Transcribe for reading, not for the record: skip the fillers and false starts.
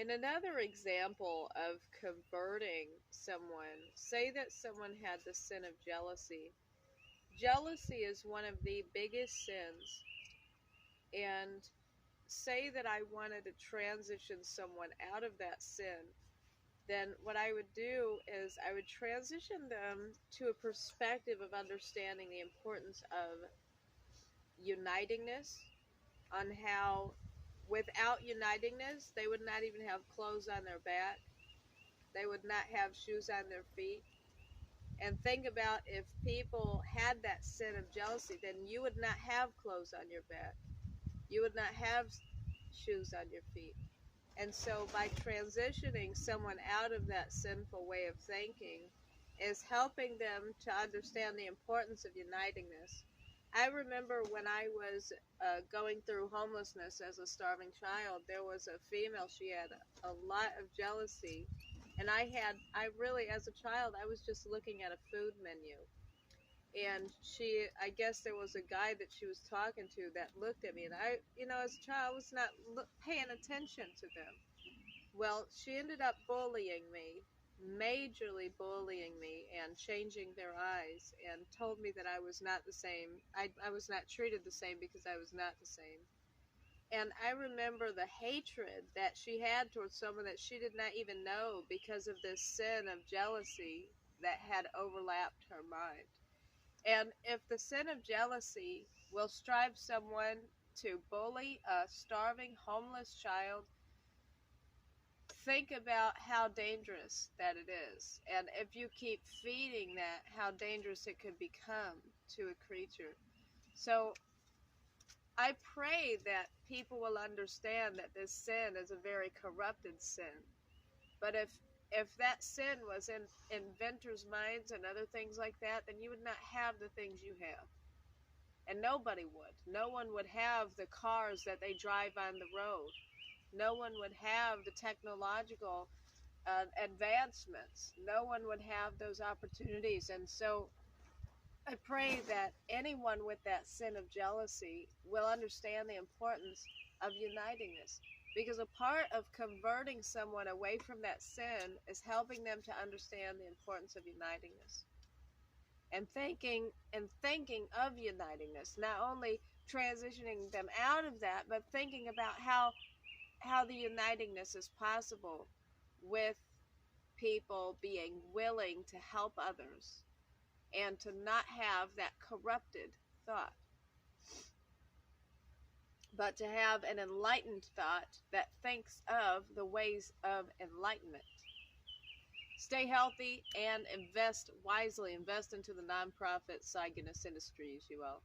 In another example of converting someone, say that someone had the sin of jealousy. Jealousy is one of the biggest sins, and say that I wanted to transition someone out of that sin, then what I would do is I would transition them to a perspective of understanding the importance of unitingness, on how without unitingness, they would not even have clothes on their back, they would not have shoes on their feet. And think about if people had that sin of jealousy, then you would not have clothes on your back, you would not have shoes on your feet. And so by transitioning someone out of that sinful way of thinking is helping them to understand the importance of unitingness. I remember when I was going through homelessness as a starving child, there was a female, she had a lot of jealousy. And I really, as a child, I was just looking at a food menu. And I guess there was a guy that she was talking to that looked at me. And as a child, I was not paying attention to them. Well, she ended up bullying me, majorly bullying me, and changing their eyes, and told me that I was not the same. I was not treated the same because I was not the same. And I remember the hatred that she had towards someone that she did not even know because of this sin of jealousy that had overlapped her mind. And if the sin of jealousy will strive someone to bully a starving, homeless child, think about how dangerous that it is. And if you keep feeding that, how dangerous it could become to a creature. So I pray that people will understand that this sin is a very corrupted sin. But if that sin was in inventors' minds and other things like that, then you would not have the things you have. And nobody would. No one would have the cars that they drive on the road. No one would have the technological advancements. No one would have those opportunities. And so I pray that anyone with that sin of jealousy will understand the importance of unitingness. Because a part of converting someone away from that sin is helping them to understand the importance of unitingness. And thinking of unitingness, not only transitioning them out of that, but thinking about how the unitingness is possible with people being willing to help others and to not have that corrupted thought, but to have an enlightened thought that thinks of the ways of enlightenment. Stay healthy and invest wisely. Invest into the nonprofit Cygnus Industries, you all.